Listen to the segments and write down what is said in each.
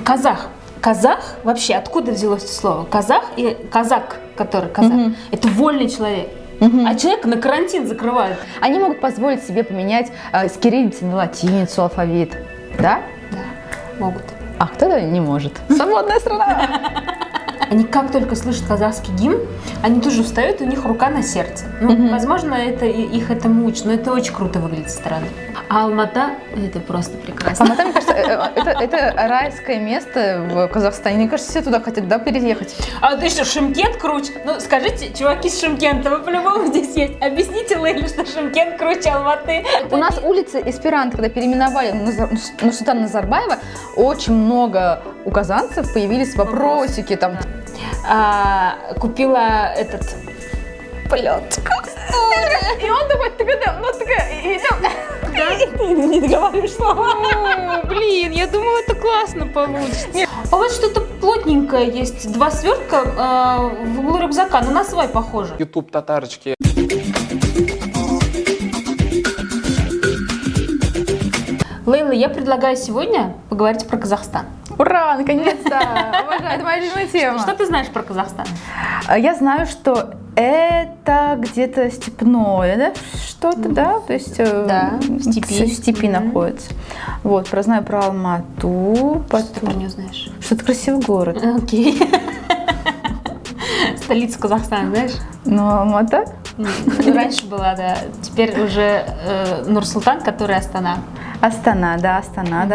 Казах. Казах, вообще, откуда взялось это слово? Казах и казак, который казах, это вольный человек. А человека на карантин закрывают. Они могут позволить себе поменять с кириллицы на латиницу алфавит, да? Да, могут. А кто-то не может. Свободная страна! Они как только слышат казахский гимн, они тут же встают, и у них рука на сердце. Возможно, их этому учат, но это очень круто выглядит со стороны. А Алмата – это просто прекрасно. Алмата, мне кажется, это райское место в Казахстане. Мне кажется, все туда хотят, да, переехать. А ты что, Шымкент круче? Ну, скажите, чуваки с Шымкента, вы по-любому здесь есть. Объясните Лейле, что Шымкент круче Алматы. У нас улицы Эсперанто, когда переименовали Нурсултана Назарбаева, очень много у казанцев появились вопросики там. Купила этот плетку. И он такой, идем. Не договариваешь слова. Блин, я думала, это классно получится. А вот что-то плотненькое есть. 2 свертка в углу рюкзака, но на свай похоже. YouTube татарочки. Лейла, я предлагаю сегодня поговорить про Казахстан. Ура, наконец-то! Обожаю, это моя любимая тема. Что ты знаешь про Казахстан? Я знаю, что это где-то степное, да? Что-то, да? То есть в степи находится. Вот, знаю про Алмату. Что ты про нее знаешь? Что это красивый город. Окей. Столица Казахстана, знаешь? Ну, Алмата? Раньше была, да. Теперь уже Нур-Султан, который Астана. Астана, да,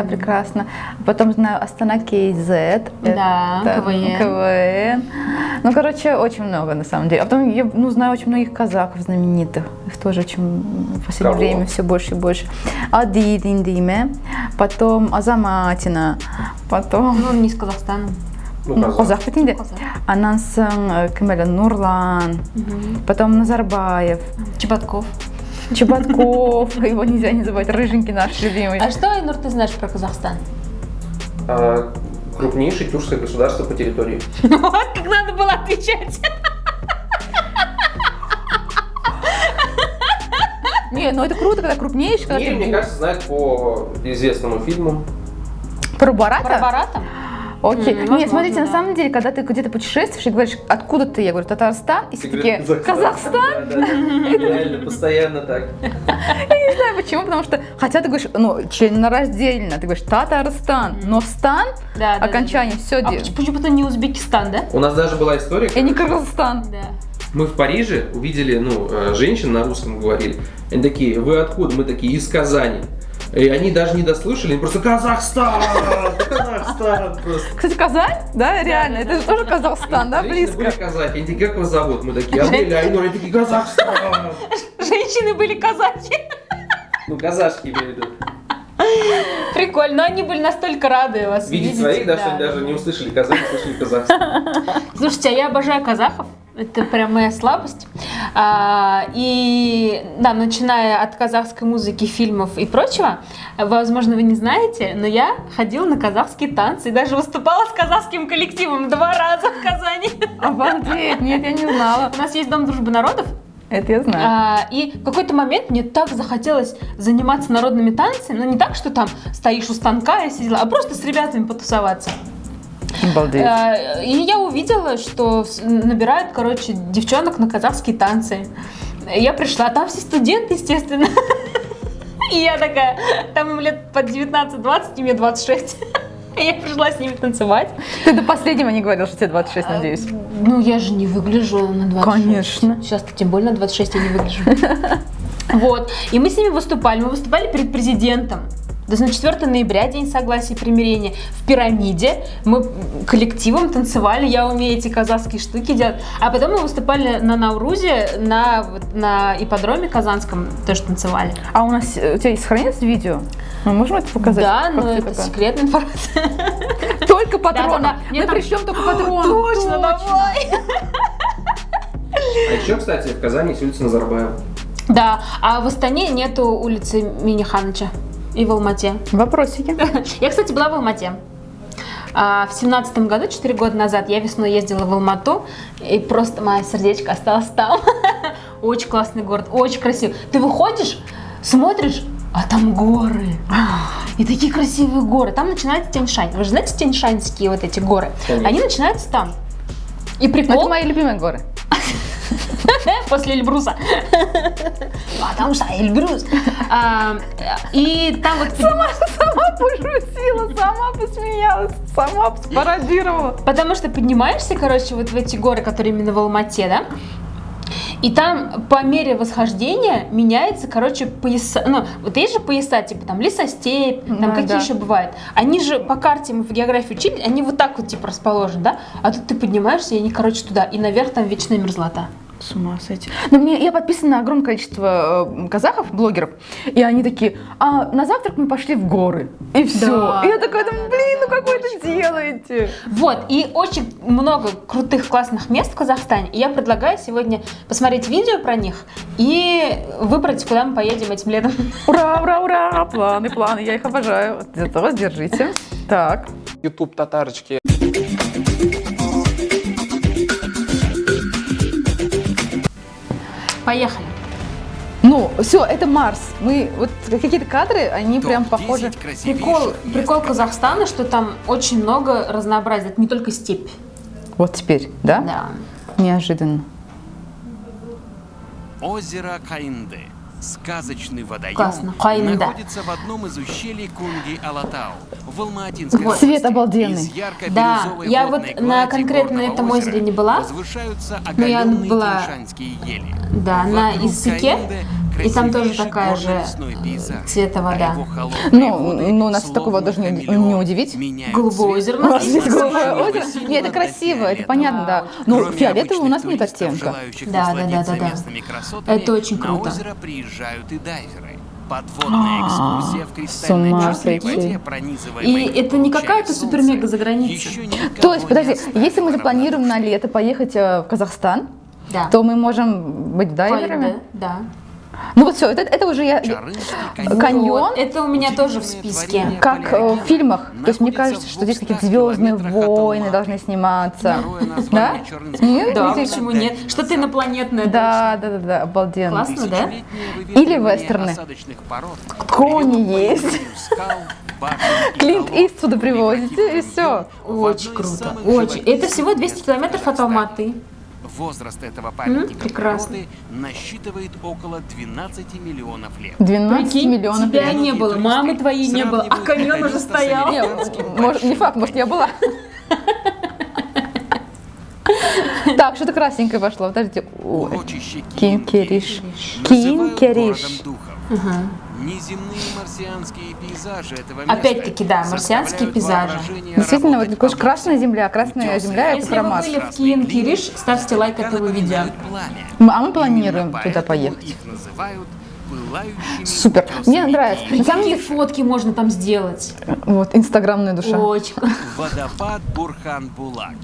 прекрасно. Потом знаю Астана КЗ. Да, КВН. Ну, короче, очень много на самом деле. А потом я знаю очень многих казахов знаменитых. Их тоже очень в последнее время все больше и больше. Адид Индиме, потом Азаматина, потом... Ну, не из Казахстана. Казах бітінде. Анан соң Нурлан, потом Назарбаев. Чеботков, его нельзя не забывать, рыженький наш любимый. А что, Айнур, ты знаешь про Казахстан? Крупнейшее тюркское государство по территории. Вот как надо было отвечать. Не, ну это круто, когда крупнейший. Когда Мне кажется, знает по известному фильму. Про Барата? Про Барата? Окей. Нет, смотрите, на самом деле, когда ты где-то путешествуешь и говоришь, откуда ты? Я говорю, Татарстан. И все такие, Казахстан? Реально, постоянно так. Я не знаю почему, потому что, хотя ты говоришь, членораздельно, ты говоришь Татарстан, но стан, окончание, все делает. Почему-то не Узбекистан, да? У нас даже была история. И не Кыргызстан. Да. Мы в Париже увидели, женщин на русском говорили. Они такие, вы откуда? Мы такие, из Казани. И они даже не дослушали, они просто Казахстан просто. Кстати, Казань, да, реально, это же тоже Казахстан, да, близко. Были казахи, они такие, как вас зовут? Мы такие, Абель, Айнур, они такие, Казахстан. Женщины были казахи. Казашки имею в виду. Прикольно, но они были настолько рады вас видеть. Видеть своих, да, что они даже не услышали Казань, услышали Казахстан. Слушайте, а я обожаю казахов. Это прям моя слабость. И да, начиная от казахской музыки, фильмов и прочего, возможно, вы не знаете, но я ходила на казахские танцы и даже выступала с казахским коллективом 2 раза в Казани. Обалдеть, нет, я не знала. У нас есть Дом дружбы народов. Это я знаю. И в какой-то момент мне так захотелось заниматься народными танцами, но не так, что там стоишь у станка и сидела, а просто с ребятами потусоваться. Обалдеть. И я увидела, что набирают, девчонок на казахские танцы. Я пришла, а там все студенты, естественно. И я такая, там им лет под 19-20, и мне 26. И я пришла с ними танцевать. Ты до последнего не говорил, что тебе 26, надеюсь? Ну, я же не выгляжу на 26. Конечно. Сейчас-то тем более на 26 я не выгляжу. Вот. И мы с ними выступали. Мы выступали перед президентом. То есть на 4 ноября, День согласия и примирения, в пирамиде мы коллективом танцевали, я умею эти казахские штуки делать. А потом мы выступали на Nauruze, на ипподроме казанском, тоже танцевали. А у тебя сохранилось видео? Мы можем это показать? Да, но это секретная информация. Только патроны. Да. Мы пришлем только патроны. Точно, давай. А еще, кстати, в Казани есть улица Назарбаева. Да, а в Астане нету улицы Миниханыча. И в Алмате. Вопросики. Я, кстати, была в Алмате. В 17-м году, 4 года назад, я весной ездила в Алмату, и просто мое сердечко осталось там. Очень классный город, очень красивый. Ты выходишь, смотришь, а там горы. И такие красивые горы. Там начинается Тянь-Шань. Вы же знаете тяньшаньские вот эти горы? Конечно. Они начинаются там. И прикол... Это мои любимые горы. После Эльбруса. Потому что Эльбрус. И там вот... Сама пошутила, сама посмеялась, сама спародировала. Потому что поднимаешься, короче, вот в эти горы, которые именно в Алмате, да? И там по мере восхождения меняется, короче, пояса. Ну, вот есть же пояса, типа там лесостепь, там Да, какие да. еще бывают. Они же по карте, мы в географии учили, они вот так вот типа расположены, да? А тут ты поднимаешься, и они, короче, туда. И наверх там вечная мерзлота. С ума сойти. Но я подписана на огромное количество казахов, блогеров, и они такие, а на завтрак мы пошли в горы. И все. Да, и я да, такая, да, думаю, да, блин, да, ну как вы очень это делаете? Вот, и очень много крутых, классных мест в Казахстане. И я предлагаю сегодня посмотреть видео про них и выбрать, куда мы поедем этим летом. Ура, ура, ура! Планы, планы, я их обожаю. Зато держите. Так. YouTube татарочки. Поехали. Ну, все, это Марс. Мы, вот какие-то кадры, они прям похожи. Прикол Казахстана, что там очень много разнообразия. Это не только степь. Вот теперь, да? Да. Неожиданно. Озеро Каинды. Сказочный водоем Классно. Каинда. находится в одном из ущелий Кунги-Алатау в Алматинской Вот. области. Цвет обалденный. Из ярко-бирюзовой Да, я вот водной на глади конкретно горного этом озере озера не была, возвышаются но я оголенные была, тяньшанские ели. да, на Вокруг Иссыке, Каинды и там тоже красивейший такая же горно-лесной пейзаж, цвета вода. а его холодные Ну, воды, нас словно такого даже не хамелеон, удивить. меняют Голубое цвет озеро у нас У нас есть. есть голубое синего озеро. синего Нет, это до красиво, это фиолетового. понятно, да. очень Ну, Кроме фиолетового у обычных нас нет туристов, оттенка. желающих Да, да, насладиться да, да. местными красотами, Это очень на круто. озеро приезжают и дайверы. Подводная экскурсия в С кристальной ума чистой сойти. воде, пронизываемой И это не лучами какая-то солнца. супер-мега заграница. Еще никого То есть, подожди, не осталось если мы в запланируем на лето поехать в Казахстан, Да. то мы можем быть дайверами? Каинда, да. Ну вот все, это уже я... Чарынский Вот. Каньон? Вот, это у меня тоже в списке. Как в фильмах. То есть мне кажется, что здесь какие-то звездные войны должны сниматься. Второе название Да? Чарынского Нет? Да, каньона почему до нет? Нижнего Что-то Запада. инопланетное. Да, обалденно. Классно, да? Тысячелетнее Или выветривание вестерны. осадочных пород Кони привело к есть. появлению скал, башен и Клинт холмов, Иствуда привозите, и превратив все. каньон в Очень одно из круто. самых Очень. живописных Это всего 200 мест километров от Казахстана. Алматы. Возраст этого памятника прекрасно. природы насчитывает около 12 миллионов лет. 12 Прикинь, миллионов тебя лет. не было, мамы твоей не было, а каньон уже стоял. Не факт, может, я была. Так, что-то красненькое пошло. Подождите. Ой. Урочище Кинкериш. называют Кинкериш. городом духов. Неземные марсианские пейзажи этого места Опять-таки, да, марсианские заставляют пейзажи. воображение Действительно, вот работать такая по красная земля. Красная земля — это Если про вы Марс. были в Киен-Кириш, ставьте лайк этому видео. напоминают пламя. А мы планируем Именно туда поэтому поехать. Их называют пылающими Супер. Мне утесами нравится. пены. На самом Какие деле, фотки можно там сделать? вот, инстаграмная душа. Очень. Водопад Бурхан-Булак.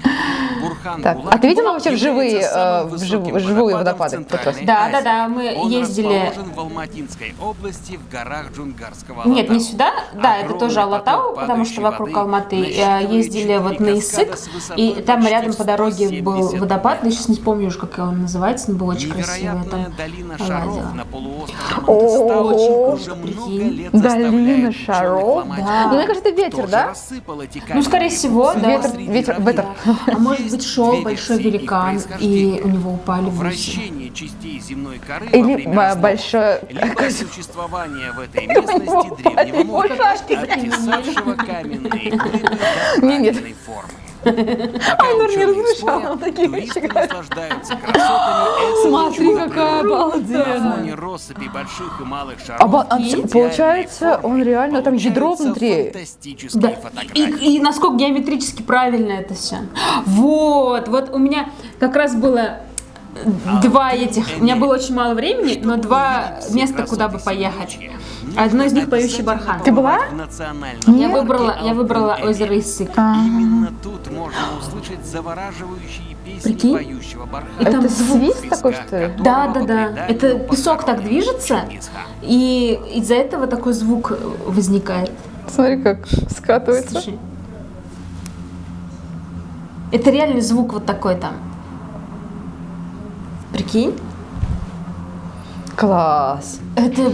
Так, а ты видела вообще вживую водопады? Да, мы Он ездили. расположен в Алматинской области в горах Джунгарского Нет, не Алатау. сюда. Да, это Огромный тоже Алатау, поток потому что падающей вокруг воды Алматы насчитывает ездили вот 4 на Иссык, каскада с высотой и там почти рядом по дороге 170 был водопад, метров. я сейчас не помню уже, как он называется, но был очень красивый. Я Невероятная там долина лазила. шаров на полуострове О, Монтестау очень уже круто, много прикинь. лет Долина заставляет шаров? ученых ломать Да. Ну, мне кажется, это ветер, Кто же да? рассыпал эти Ну, скорее каменные всего, куски да. посреди Ветер, равнины? ветер. А может быть, шел Две большой версии их великан, и происхождения. у него упали бусы. Вращение частей земной коры Или во время раздора, большое... либо существование в этой местности древнего моря, Какашки обтесавшего каменные глыбы Не-нет. правильной формы. Пока Айнур не ученые разрешал спорят, такие туристы вещи. наслаждаются красотами этого Смотри, чуда какая природы. На обалденная. фоне россыпи больших и малых шаров. Получается, он реально, там ядро внутри. Фантастические Да. фотографии. И насколько геометрически правильно это все. Вот у меня как раз было два этих. У меня было очень мало времени, но два места, куда бы поехать. Одно из них поющий бархан. Ты была? Я выбрала озеро Иссык. Именно тут можно услышать завораживающие песни Прикинь? поющего бархана. И там Это звук. свист такой, что ли? Да. Это песок так движется, и из-за этого такой звук возникает. Смотри, как скатывается. Слушай. Это реальный звук вот такой там. Прикинь? Класс. Это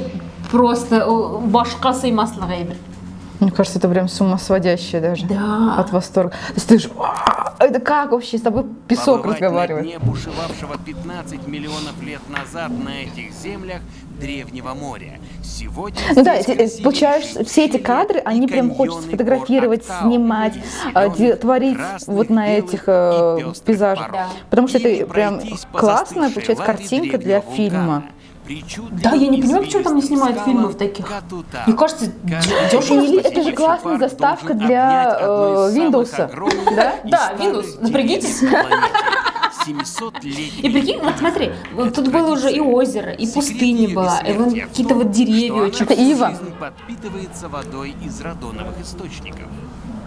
просто башка сыймаслык әйбер. Мне кажется, это прям с ума сводящее даже. Да. От восторга. То есть ты же, это как вообще с тобой песок Побывать разговаривает? на дне бушевавшего 15 миллионов лет назад на этих землях Древнего моря. Сегодня Ну да, здесь красивейшие получаешь, все эти ущелья кадры, и они прям каньоны хочется гор фотографировать, Актау снимать, в виде зелёных, творить красных, вот на белых этих и пестрых пейзажах. пород. Да. Потому что Или это прям пройтись по классная, застывшей получается, лаве картинка для древнего фильма. вулкана. Причудливым Да, я не понимаю, почему там не извилистым снимают скалам фильмов таких. Катутау. Мне кажется, Каждый дёшево. Или это же большой классная парк заставка должен для, обнять одну из самых Windows. огромных Да? и Да, старых Windows. деревьев Напрягитесь. на планете. 700-летний И прикинь, вот смотри, вот тут было уже и озеро, и пустыня была, и вон какие-то вот деревья очень. Это ива. Жизнь подпитывается водой из радоновых источников.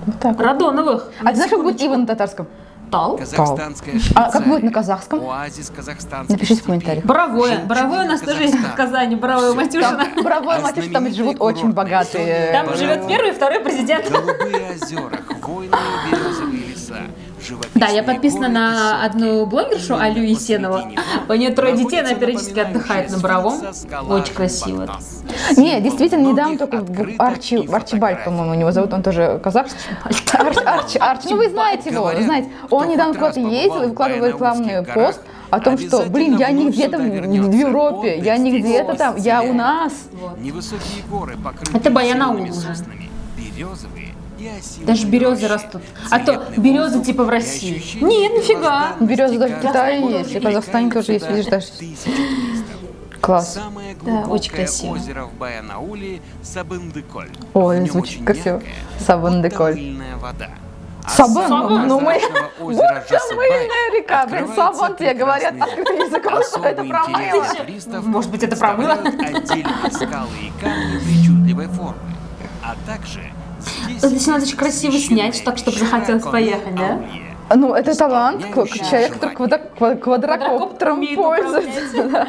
Вот так. Радоновых. А ты знаешь, как будет Ива на татарском? Тал. Казахстанская А как будет на Швейцария. казахском? Оазис казахстанской Напишите в степи. комментариях. Боровое. Жемчужина Боровое у нас тоже есть в Казахстана. Казани. Боровое Всё. Матюшина. Бравой, А Матюш, там живут знаменитые очень курортные богатые. зоны Там Барнаул. живет первый и второй президент. Голубые озера, хвойные березовые леса, Да, я живописные подписана горы и на сопки. одну блогершу, Алю Именно Есенова. посредине У нее 3 детей, она находится периодически отдыхает на Боровом. напоминающая скала Очень красиво. Бактас. Не, действительно, Символ недавно многих только открыток Арчи, и Арчибальд, фотографий. по-моему, его зовут, он тоже казахский. Арчи, ну вы знаете его, Говорят, знаете. кто Он хоть недавно раз куда-то ездил и побывал в выкладывал рекламный Баянаульских пост о том, что, обязательно блин, я не вновь где-то сюда в вернется. Европе, Отдых я не здесь где-то там, я у исцеляет. нас. Вот. Невысокие горы, покрытые Это Баянаул зелеными уже. соснами, березовые и осиновые Даже березы рощи. растут. А то Цветный березы воздух типа в и России. ощущение Нет, нифига. первозданности Березы даже в каждого Китае года есть, и в Казахстане тоже есть, привлекают видишь, даже. сюда тысячи туристов. Класс. Самое Да, очень глубокое красиво. озеро в Баянауле – Сабындыколь. Ой, В нем звучит очень красиво. мягкая, Сабындыколь. будто мыльная вода. А Сабан, самое ну мы... страшного озера Вот Жасыбай мыльная река, блин, открывается Сабан тебе говорят прекрасный открытым языком, что это Особый про интерес мыло. для туристов Может быть, это про мыло? представляют отдельные скалы и камни причудливой формы. А также здесь Здесь надо очень красиво священная снять, так, чтобы пещера захотелось поехать, да? Конур-Ауе. Ну, это талант, Исполняющий человек, который желание. квадрокоптером умеет пользуется. Да.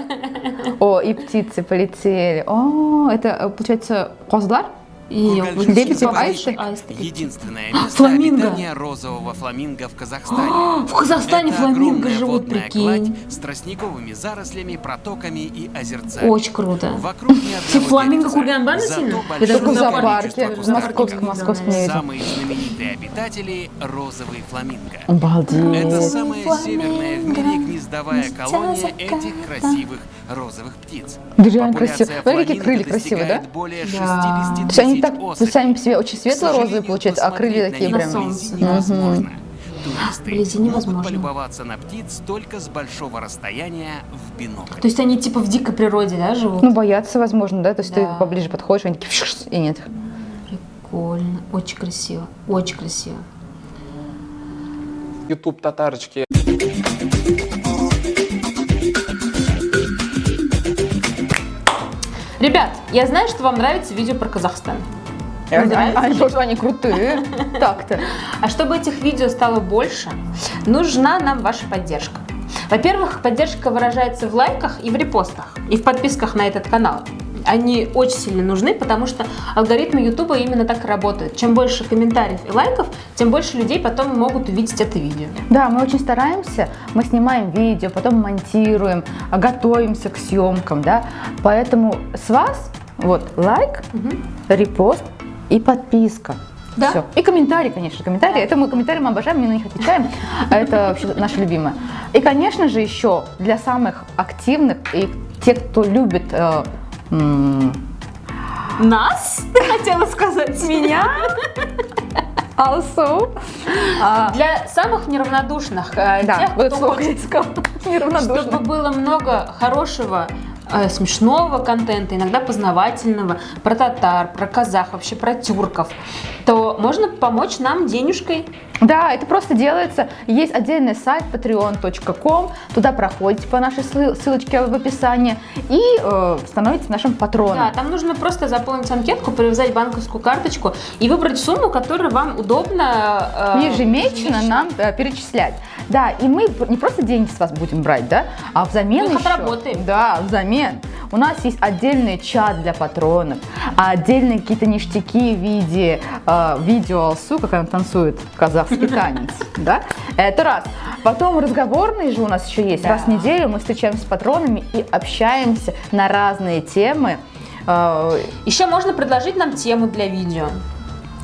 О, и птицы полетели. О, это, получается, козлар? И Кургальчик лебеди, типа аисты? аисты. Единственное место Фламинго. обитания розового фламинго в Казахстане. В Казахстане Это фламинго огромная живут, водная прикинь. гладь с тростниковыми зарослями, протоками и озерцами. Очень круто. Вокруг ни одного Фламинго деревца, Курганбана зато сильно? большое Я даже Только в в зоопарке, количество в кустарников. московском не видел. Самые знаменитые обитатели – розовый фламинго. Обалдеть. Это самая Фламинго, северная в мире гнездовая мча колония заката. этих красивых розовых птиц. Да, реально Популяция красиво. Смотри, какие фламинго крылья красивые, да? достигает более 60 Да. То есть они так особей. сами по себе очень К светло-розовые сожалению, получаются, а крылья такие посмотреть на прям... них вблизи На невозможно. Туристы Вблизи могут невозможно. полюбоваться на птиц только с большого расстояния в бинокль. То есть они типа в дикой природе, да, живут? Ну, боятся, возможно, да? То есть ты Да. поближе подходишь, они такие, фшш, и нет. Прикольно. Очень красиво. Очень красиво. YouTube татарочки. Ребят, я знаю, что вам нравится видео про Казахстан. Они крутые. Так-то. А чтобы этих видео стало больше, нужна нам ваша поддержка. Во-первых, поддержка выражается в лайках и в репостах, и в подписках на этот канал. Они очень сильно нужны, потому что алгоритмы YouTube именно так и работают. Чем больше комментариев и лайков, тем больше людей потом могут увидеть это видео. Да, мы очень стараемся, мы снимаем видео, потом монтируем, готовимся к съемкам, да. Поэтому с вас вот лайк, репост и подписка. Да. Всё. И комментарии, конечно, комментарии. Это мы комментарии мы обожаем, мы на них отвечаем. Это вообще наше любимое. И, конечно же, еще для самых активных и тех, кто любит Нас, ты хотела сказать, меня? also, Для самых неравнодушных, да, тех, вот это кто слово хочет, я искала. Неравнодушно. чтобы было много хорошего, смешного контента, иногда познавательного, про татар, про казах, вообще про тюрков, то можно помочь нам денежкой. Да, это просто делается. Есть отдельный сайт patreon.com. Туда проходите по нашей ссылочке в описании и становитесь нашим патроном. Да, там нужно просто заполнить анкетку, привязать банковскую карточку и выбрать сумму, которую вам удобно Ежемесячно нам перечислять. Да, и мы не просто деньги с вас будем брать, да, а взамен Мы их еще. отработаем. Да, взамен. У нас есть отдельный чат для патронов, отдельные какие-то ништяки в виде видео Алсу, как она танцует, казахский танец, да, это раз. Потом разговорные же у нас еще есть. Да. Раз в неделю мы встречаемся с патронами и общаемся на разные темы. Еще можно предложить нам тему для видео.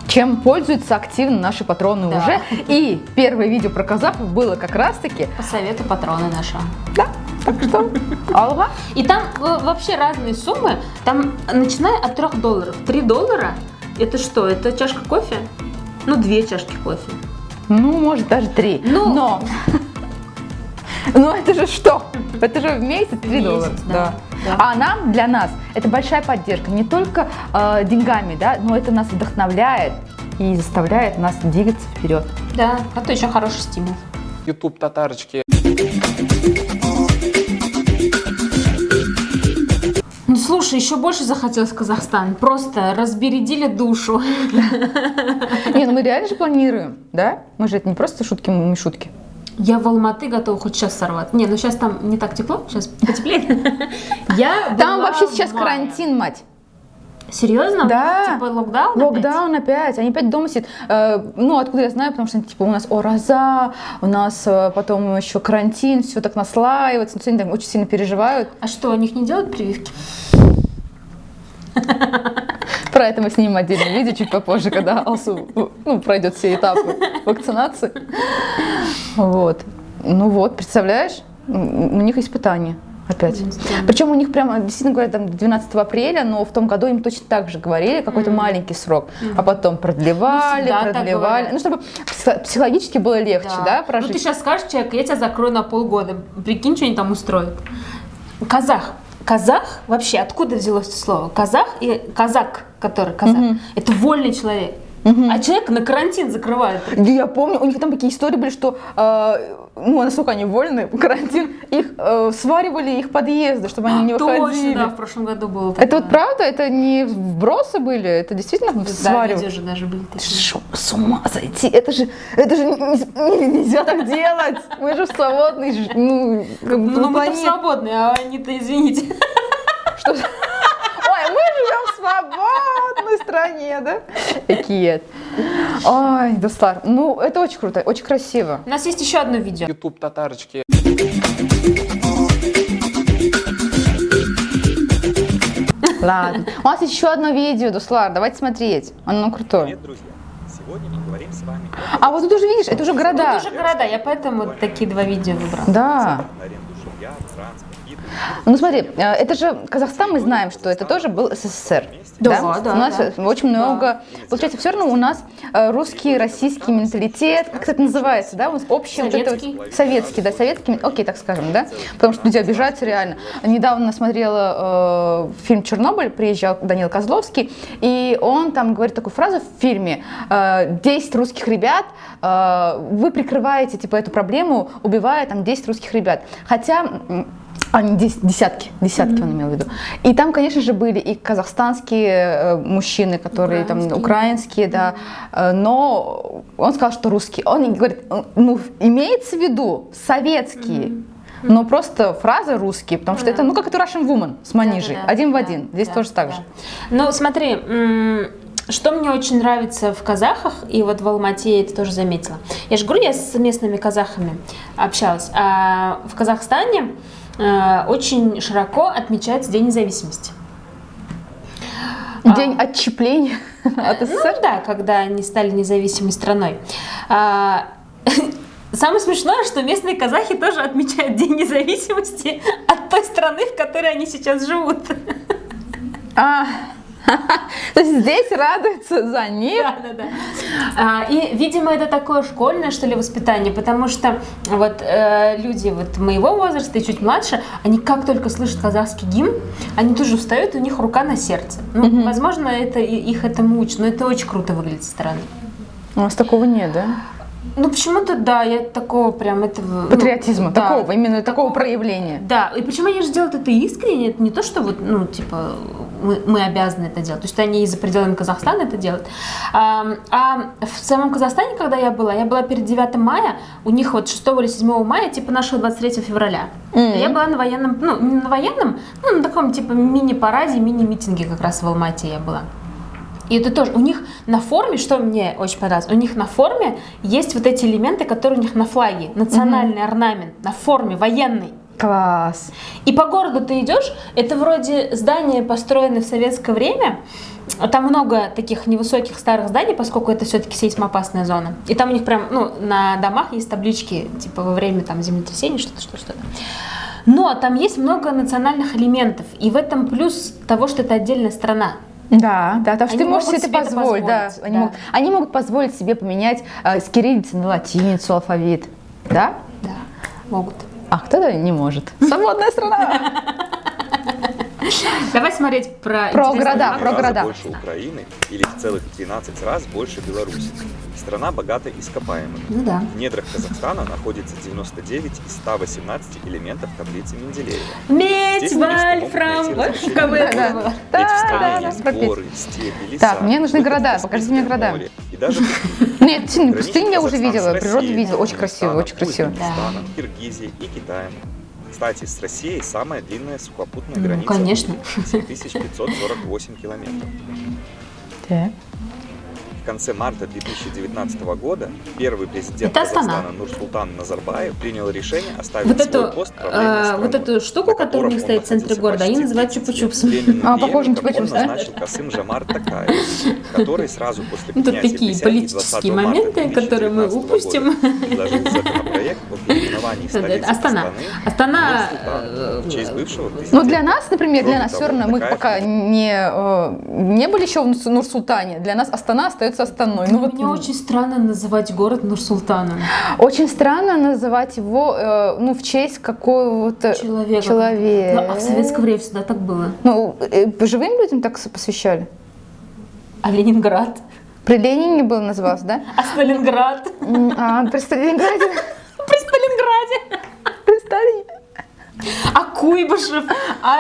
Чем пользуются активно наши патроны Да. уже. И первое видео про казахов было как раз-таки... По совету патрона нашего. Да, так что, алга. И там вообще разные суммы. Там начиная от $3. $3 это что? Это чашка кофе? Ну, 2 чашки кофе. Ну, может, даже 3. Ну. Но это же что? Это же в месяц $3. месяц, да. Да. А нам, для нас, это большая поддержка. Не только деньгами, да, но это нас вдохновляет и заставляет нас двигаться вперед. Да, это очень хороший стимул. YouTube татарочки. Ну, слушай, еще больше захотелось в Казахстан. Просто разбередили душу. Не, ну мы реально же планируем, да? Мы же это не просто шутки, не шутки. Я в Алматы готова хоть сейчас сорвать. Не, ну сейчас там не так тепло, сейчас потеплее. Я Там была вообще сейчас в мае. карантин, мать. Серьезно? Да. Типа локдаун? Локдаун опять. Они опять дома сидят. Ну, откуда я знаю, потому что типа у нас Ораза, у нас потом еще карантин, все так наслаивается. Они там очень сильно переживают. А что, у них не делают прививки? Про это мы снимем отдельное видео чуть попозже, когда Алсу пройдет все этапы вакцинации. Вот. Ну вот, представляешь? У них испытания опять. Причем у них прямо, действительно говорят, там 12 апреля, но в том году им точно так же говорили, какой-то маленький срок. А потом продлевали, Ну, всегда так продлевали. говорят. Ну, чтобы психологически было легче, да, прожить. Ну ты сейчас скажешь человеку, я тебя закрою на полгода. Прикинь, что они там устроят. Казах. Казах, вообще, откуда взялось это слово? Казах и казак, который казах, это вольный человек. А человек на карантин закрывает. Да, я помню, у них там такие истории были, что, насколько они вольны, карантин, их сваривали их подъезды, чтобы они не выходили. Точно, да, в прошлом году было. Это вот правда? Это не вбросы были? Это действительно Да, сваривали? видео же даже были такие. С ума сойти, это же нельзя так делать. Мы же в свободной Ну, мы-то планете. свободные, а они-то, извините. Ой, мы живем в свободной стране, да? Такие. Ой, Дуслар, ну это очень круто, очень красиво. У нас есть еще одно видео. YouTube татарочки. Ладно. У нас есть еще одно видео, Дуслар, давайте смотреть. Оно крутое. Привет, друзья! Сегодня поговорим с вами А вот тут уже видишь, это уже города. Тут уже города, я поэтому такие два видео выбрала. Да. о аренду жилья, транспорт, еду. Ну смотри, это же Казахстан, мы знаем, что это тоже был СССР. Да, да, У нас да. очень много. Получается, все равно у нас русский, российский менталитет, как это называется, да? У нас общий вот это Советский. вот, советский, да, советский, окей, так скажем, да? Потому что люди обижаются реально. Недавно смотрела фильм «Чернобыль», приезжал Данил Козловский, и он там говорит такую фразу в фильме: 10 русских ребят, вы прикрываете типа эту проблему, убивая там 10 русских ребят. Хотя они десятки он имел в виду. И там, конечно же, были и казахстанские мужчины, которые украинские, да. Но он сказал, что русские. Он говорит, ну, имеется в виду советские. Но просто фраза русские, потому что это, ну, как это Russian Woman с Манижей, Да-да-да. один в один. Здесь Да, тоже так да. же. Ну, смотри, что мне очень нравится в казахах, и вот в Алмате я это тоже заметила. Я же говорю, я с местными казахами общалась. А в Казахстане очень широко отмечается День независимости. День отщепления от Ну СССР. да, когда они стали независимой страной. Самое смешное, что местные казахи тоже отмечают День независимости от той страны, в которой они сейчас живут. То есть здесь радуются за них. Да. И, видимо, это такое школьное, что ли, воспитание, потому что вот люди вот моего возраста и чуть младше, они как только слышат казахский гимн, они тут же встают, и у них рука на сердце. Ну, возможно, это их этому учат, но это очень круто выглядит со стороны. У нас такого нет, да? Ну, почему-то, да, я такого прям этого... Патриотизма, да. такого, именно такого проявления. Да, и причем они же делают это искренне, это не то, что вот, ну, типа, мы обязаны это делать, то есть они и за пределами Казахстана это делают. А в самом Казахстане, когда я была перед 9 мая, у них вот 6 или 7 мая, типа нашего 23 февраля. Я была на военном, ну, не на военном, ну, на таком, типа, мини-параде, мини-митинге как раз в Алмате я была. И это тоже, у них на форме, что мне очень понравилось, у них на форме есть вот эти элементы, которые у них на флаге, национальный орнамент, на форме, военный. Класс. И по городу ты идешь, это вроде здания, построенные в советское время. Там много таких невысоких старых зданий, поскольку это все-таки сейсмоопасная зона. И там у них прям, на домах есть таблички, типа во время там землетрясения, что-то. Но там есть много национальных элементов. И в этом плюс того, что это отдельная страна. Да, потому что Они ты можешь могут себе это себе это позволить. Да. позволить, Они могут позволить себе поменять с кириллицы на латиницу алфавит. Да? Да, могут. А кто-то не может. Свободная страна. Давай смотреть про интересные города, факты. про В 3 раза города. больше Украины или в целых 13 раз больше Беларуси. Страна богата ископаемыми. Ну да. В недрах Казахстана находится 99 из 118 элементов таблицы Менделеева. Медь, Здесь туристы могут вольфрам, найти в КВ Да, было. Ведь в стране да, есть пропеть. горы, степи, леса. Так, мне нужны выход в города, Каспийское покажите мне города. море И даже пустыни. Нет, действительно, пустыню я уже Казахстан видела, с природу Россией, видела. Очень красиво, очень красиво. Узбекистаном, Киргизией и Китаем. Кстати, с Россией самая длинная сухопутная Ну, граница. конечно. 7548 километров. Так. В конце марта 2019 года первый президент Это Астана. Казахстана Нурсултан Назарбаев принял решение оставить Вот свой эту, пост правления страной, вот эту штуку, на которая котором у них стоит в центре находился города, они почти называют 30 лет. чупа-чупсом. Временным Похоже на преемником чупа-чупс, он да? назначил Касым Жомарт Такаев, который сразу после Ну, тут принятия такие присяги политические 20 марта моменты, которые мы 2019 упустим. года предложил законопроект о переименовании столицы Астана. страны Астана, Нур-Султан в честь бывшего Ну, президента. для нас, например, для Кроме нас того, все равно, мы Такаев пока не были еще в Нур-Султане, для нас Астана остается Астаной. Ну, вот Мне очень странно называть город Нур-Султаном. очень странно называть его, в честь какого-то Человека. человека. Ну, а в советское время всегда так было. Ну, живым людям так посвящали. А Ленинград? При Ленине был назывался, да? А Сталинград? При Сталинграде. При Сталинграде? При Сталине. А Куйбышев? А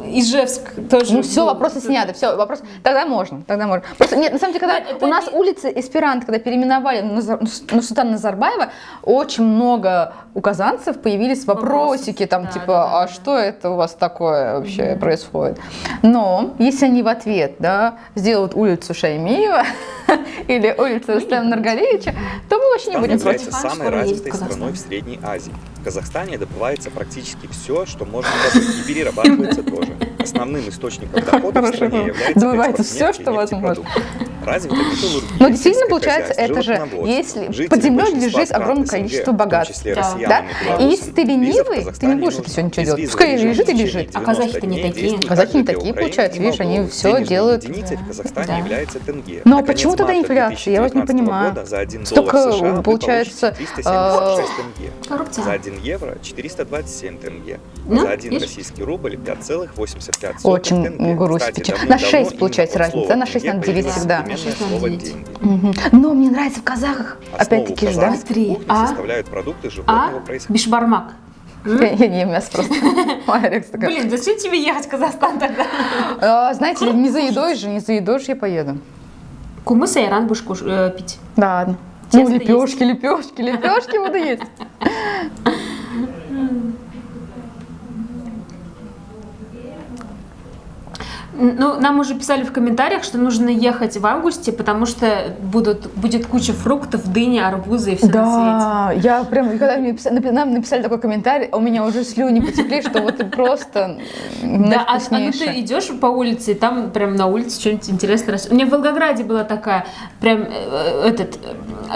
Ижевск тоже? Ну все, был. вопросы сняты, все, вопрос. Тогда можно. Просто нет, на самом деле, когда Это у нас улицы Эсперанто, когда переименовали Нурсултана Назарбаева, очень много у казанцев появились вопросики, там Да, типа, да. а что это у вас такое вообще происходит? Но если они в ответ, да, сделают улицу Шаймиева или улицу Рустема Нургалиевича, то мы вообще не Казахстан будем является против. против. самой Скоро едет в развитой Казахстан. страной в Средней Азии. В Казахстане добывается практически все, что можно добыть, и перерабатывается тоже. Основным источником дохода в стране является Добывается экспорт всё, нефти и что возможно. нефтепродуктов. Развита металлургия, Но действительно, сельское получается, хозяйство, это же, животноводство. если Жители под землей большинства лежит стран огромное СНГ, количество в том богатств, числе Да. россиянам да? и И белорусам, если ты виза в ленивый, ты не Казахстане будешь нужна. это все ничего делать. Безвизовый Пускай режим лежит и в течение лежит. 90 А казахи-то не дней такие. действует Казахи не также для такие, Украины получается, и видишь, они Молдовы. всё Денежной делают. единицей в Казахстане Да. является тенге. Ну, а На конец почему тогда марта инфляция? Я вот не 2019 понимаю. года за 1 Столько, доллар США вы получается, получите 376 тенге. Коррупция. За 1 евро 427 тенге. Ну, За 1 видишь? российский рубль 5,85 Очень тенге. грусть, Кстати, печаль. На давным-давно 6 получается именно от разница, слова на 6 тенге надо делить появилось всегда. современное На 6 надо слово делить. деньги. Мгм. Но мне нравится в казахах, Основу опять-таки же, да? казахской Смотри, кухни а? составляют продукты животного происхождения. Бишбармак. Я не ем мясо просто. Моя реакция такая. Блин, зачем тебе ехать в Казахстан тогда? Знаете, не заедой же я поеду. Кумыс и айран будешь пить. Да, ладно. Тесто Ну, лепешки буду есть. Ну, нам уже писали в комментариях, что нужно ехать в августе, потому что будет куча фруктов, дыни, арбузы и все на Да, я прям, когда нам написали такой комментарий, у меня уже слюни потекли, что вот просто свете. Да, ну наивкуснейшее. ты идешь по улице, и там прям на улице что-нибудь интересное. У меня в Волгограде была такая прям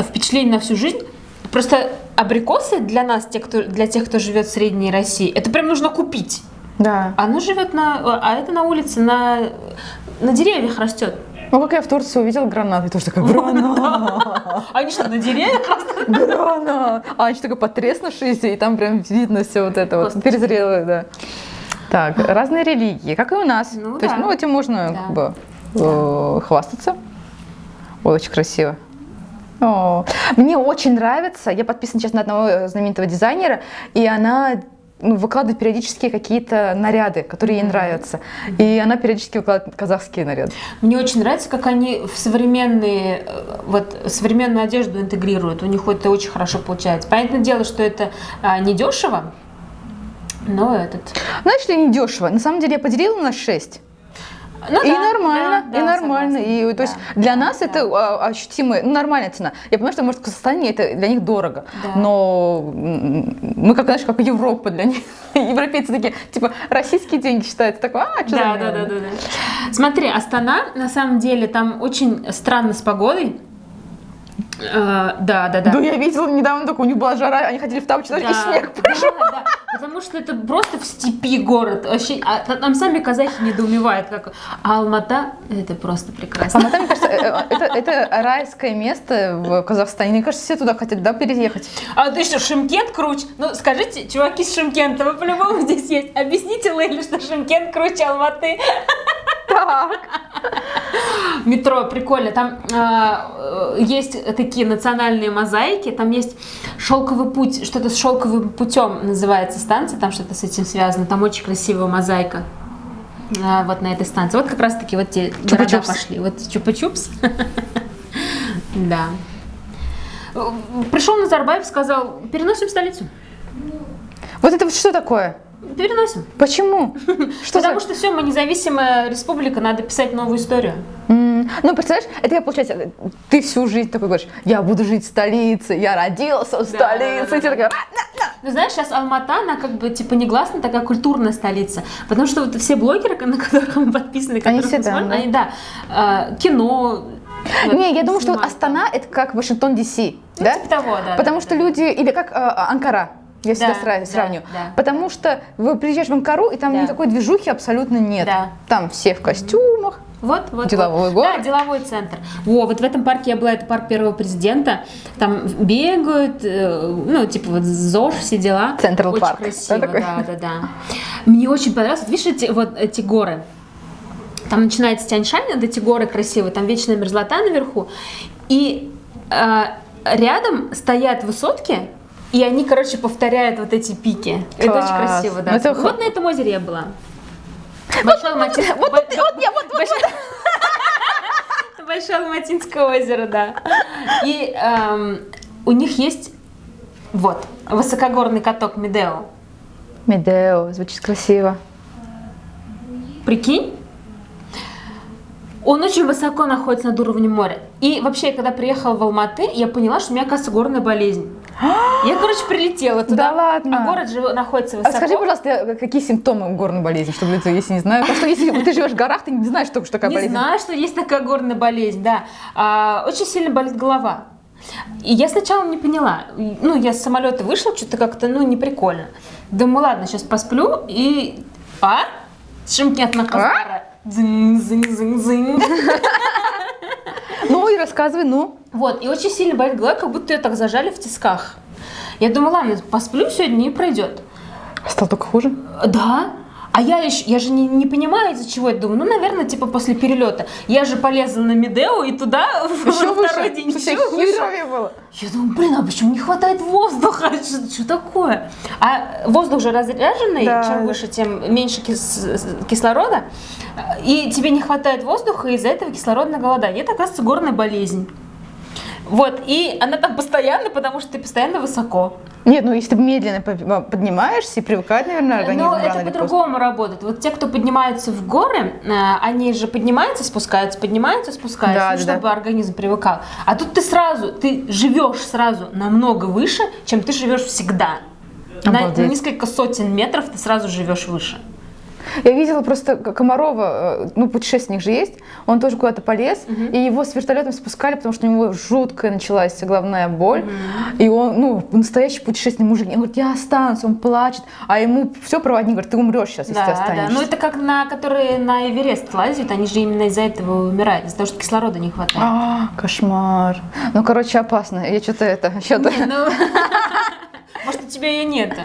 впечатление на всю жизнь. Просто абрикосы для нас, для тех, кто живет в Средней России, это прям нужно купить. Да. Оно живет а это на улице, на деревьях растет. Ну, как я в Турции увидела гранат, я тоже такая, гранат, Они что, на деревьях растут? гранат. А они такой потреснувшиеся, и там прям видно все вот это вот, Косточки. перезрелое, да. Так, разные религии, как и у нас. Ну То есть, да. этим можно Да. как бы хвастаться. Ой, очень красиво. О, мне очень нравится, я подписана сейчас на одного знаменитого дизайнера, и она выкладывает периодически какие-то наряды, которые ей нравятся. И она периодически выкладывает казахские наряды. Мне очень нравится, как они в современную одежду интегрируют. У них это очень хорошо получается. Понятное дело, что это не дешево, но Знаешь ли, недешево. На самом деле я поделила на 6. Ну И да, нормально, да, и да, нормально. согласна. И то есть Да, для да, нас да. это ощутимая, нормальная цена. Я понимаю, что, может, в Казахстане это для них дорого, Да. но мы, как, знаешь, как Европа для них. Европейцы такие, типа, российские деньги считаются, такой, что за Да. мелочь? Смотри, Астана, на самом деле, там очень странно с погодой. Да. Да, я видела недавно, только у них была жара, они ходили в тапочках, и снег пошел. Да, потому что это просто в степи город. Вообще, там сами казахи недоумевают, как Алмата, это просто прекрасно. Алмата, мне кажется, это райское место в Казахстане. Мне кажется, все туда хотят, да, переехать. А ты что, Шымкент круче? Ну, скажите, чуваки с Шымкента, вы по-любому здесь есть. Объясните Лейле, что Шымкент круче Алматы. Так. Метро прикольно. Там есть такие национальные мозаики. Там есть шелковый путь, что-то с шелковым путем называется станция. Там что-то с этим связано. Там очень красивая мозаика. Вот на этой станции. Вот как раз таки вот те города пошли. Вот Чупа-Чупс. Да. Пришел Назарбаев, сказал, переносим столицу. Вот это вот что такое? Переносим. Почему? Потому что все, мы независимая республика, надо писать новую историю. Ну, представляешь, это получается, ты всю жизнь такой говоришь, я буду жить в столице, я родился в столице, и ты такая, Ну, знаешь, сейчас Алмата, она как бы, типа, негласно такая культурная столица. Потому что вот все блогеры, на которых мы подписаны, Они которых все мы там, смотрим, да? они, да, кино. Не, я думаю, что вот снимают. Астана это как Вашингтон ДС, да? Типа того, да. Потому что люди, или как Анкара, я всегда сравню. Да. Потому что вы приезжаешь в Анкару, и там Да. никакой движухи абсолютно нет. Да. Там все в костюмах. Вот. Деловой вот. город. Да, деловой центр. Вот в этом парке я была, это парк первого президента. Там бегают, ну, типа вот ЗОЖ, все дела. Централ очень парк, красиво, да, такой? да. Мне очень понравилось. Вот видишь, эти горы? Там начинается Тянь-Шань, вот эти горы красивые, там вечная мерзлота наверху. И рядом стоят высотки, и они, короче, повторяют вот эти пики. Это Класс. очень красиво, да. Ну, это Вот на этом озере я была. Большое Алматинское озеро, да. И у них есть вот высокогорный каток Медео. Медео, звучит красиво. Прикинь? Он очень высоко находится над уровнем моря. И вообще, когда приехала в Алматы, я поняла, что у меня, оказывается, горная болезнь. Я, короче, прилетела туда. Да ладно? А город же находится А высоко. скажи, пожалуйста, какие симптомы горной болезни, чтобы люди, если не знаю. Потому что если ты живешь в горах, ты не знаешь, что такая Не болезнь. знаю, что есть такая горная болезнь, да. Очень сильно болит голова. И я сначала не поняла. Ну, я с самолета вышла, что-то как-то, ну, не прикольно. Думаю, ладно, сейчас посплю и... Шымкент на Казара. Дзынь-дзынь-дзынь-дзынь. Ну и рассказывай, ну. Вот, и очень сильно болит голова, как будто ее так зажали в тисках. Я думаю, ладно, посплю сегодня и пройдет. Стало только хуже? Да. А я же не понимаю, из-за чего я думаю. Ну, наверное, типа после перелета. Я же полезла на Медео и туда Еще второй выше. день Слушай, еще выше. херовее было. Я думаю, блин, а почему не хватает воздуха? Что такое? А воздух же разряженный, Да. чем выше, тем меньше кислорода. И тебе не хватает воздуха, и из-за этого кислородное голодание. Это, оказывается, горная болезнь. Вот, и она там постоянно, потому что ты постоянно высоко. Нет, ну если ты медленно поднимаешься и привыкает, наверное, организм Но рано это или поздно. по-другому работает. Вот те, кто поднимаются в горы, они же поднимаются, спускаются, Да, ну, чтобы организм привыкал. А тут ты живешь сразу намного выше, чем ты живешь всегда. На Обалдеть. несколько сотен метров ты сразу живешь выше. Я видела просто Комарова, ну, путешественник же есть, он тоже куда-то полез, и его с вертолетом спускали, потому что у него жуткая началась головная боль, и он, ну, настоящий путешественный мужик, он говорит, я останусь, он плачет, а ему все проводник говорит, ты умрешь сейчас, если ты останешься. Ну это как которые на Эверест лазят, они же именно из-за этого умирают, из-за того, что кислорода не хватает. Кошмар. Ну, короче, опасно. Я что-то Может, у тебя ее нет?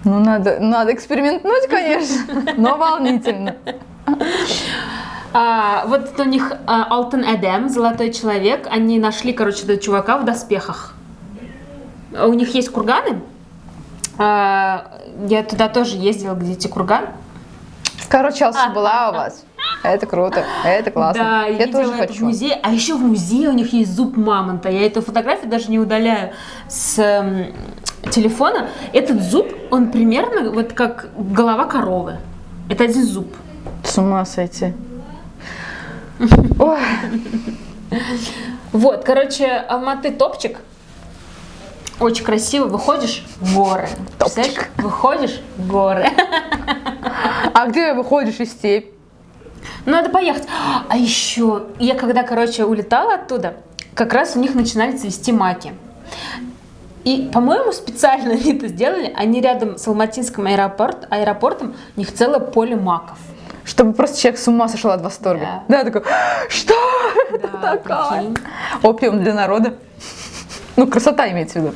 Ну, надо экспериментнуть, конечно, но волнительно. Вот у них Алтын Эдем, золотой человек, они нашли, короче, этого чувака в доспехах. У них есть курганы. Я туда тоже ездила, где эти курганы. Короче, Алсу была у вас. Это круто, это классно. Да, я тоже видела это в хочу. музее. А еще в музее у них есть зуб мамонта. Я эту фотографию даже не удаляю с телефона. Этот зуб, он примерно вот как голова коровы. Это один зуб. С ума сойти. Ой. Вот, короче, Алматы топчик. Очень красиво. Выходишь в горы. Представляешь? Выходишь в горы. А где выходишь из степь? Надо поехать. А еще, я когда, короче, улетала оттуда, как раз у них начинали цвести маки. И, по-моему, специально они это сделали. Они рядом с Алматинским аэропортом, у них целое поле маков. Чтобы просто человек с ума сошел от восторга. Да, такой, что это Да, такое? прикинь. Опиум для народа. Ну, красота имеется в виду.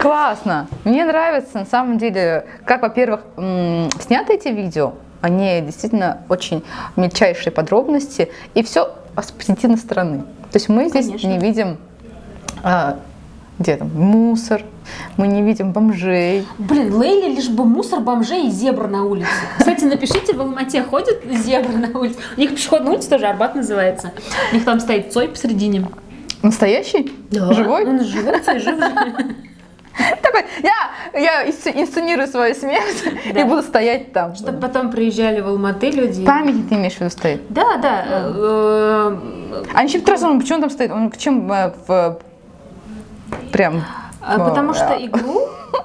Классно. Мне нравится, на самом деле, как, во-первых, сняты эти видео. Они действительно очень мельчайшие подробности. И все с позитивной стороны. То есть мы здесь Конечно. не видим где там мусор, мы не видим бомжей. Блин, Лейли лишь бы мусор, бомжей и зебр на улице. Кстати, напишите, в Алмате ходят зебры на улице. У них пешеходная улица тоже, Арбат называется. У них там стоит Цой посередине. Настоящий? Да. Живой? Он живой, Цой жив. Такой, я инсценирую свою смерть и буду стоять там. Чтобы потом приезжали в Алматы люди. Памятник ты имеешь в виду стоит? Да, да. А еще раз он почему он там стоит? Он к чем прям... Потому что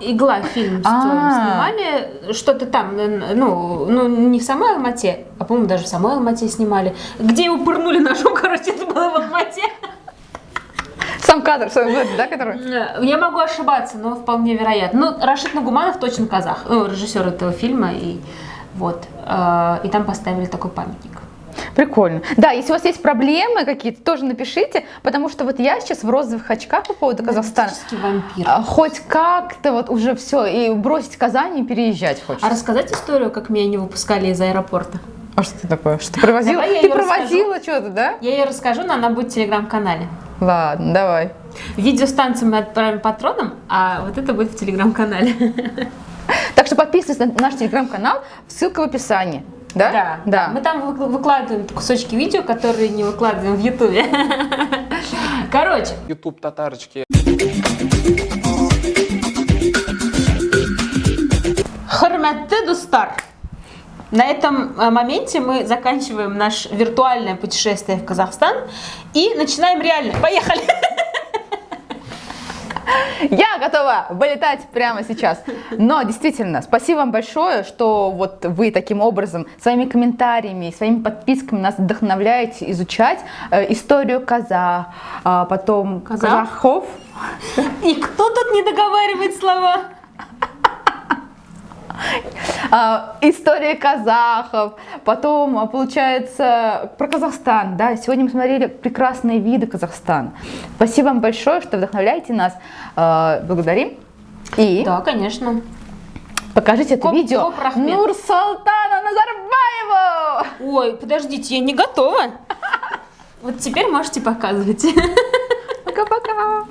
«Игла» фильм снимали, что-то там, ну, не в самой Алмате, а, по-моему, даже в самой Алмате снимали. Где его пырнули ножом, короче, это было в Алмате. Сам кадр, да, который? Я могу ошибаться, но вполне вероятно. Ну, Рашид Нагуманов точно казах, режиссер этого фильма, и вот. И там поставили такой памятник. Прикольно. Да, если у вас есть проблемы какие-то, тоже напишите, потому что вот я сейчас в розовых очках по поводу Казахстана. Энергетический вампир. Хоть как-то вот уже все, и бросить Казань и переезжать хочется. А рассказать историю, как меня не выпускали из аэропорта? А что ты такое? Что ты провозила? Давай я Ты её провозила что-то, да? Я ей расскажу, но она будет в телеграм-канале. Ладно, давай. Видео с танцем мы отправим патронам, а вот это будет в телеграм-канале. Так что подписывайтесь на наш телеграм-канал, ссылка в описании. Да? Да. Мы там выкладываем кусочки видео, которые не выкладываем в Ютубе. Короче, YouTube татарочки. Хурматты достар. На этом моменте мы заканчиваем наше виртуальное путешествие в Казахстан и начинаем реально. Поехали! Я готова вылетать прямо сейчас. Но действительно, спасибо вам большое, что вот вы таким образом своими комментариями, своими подписками нас вдохновляете изучать историю казах, потом казахов. И кто тут не договаривает слова? История казахов, потом, получается, про Казахстан, да, сегодня мы смотрели прекрасные виды Казахстана. Спасибо вам большое, что вдохновляете нас, благодарим. И Да, конечно. покажите это Коп видео Рахмет. Нурсултану Назарбаеву! Ой, подождите, я не готова. Вот теперь можете показывать. Пока-пока!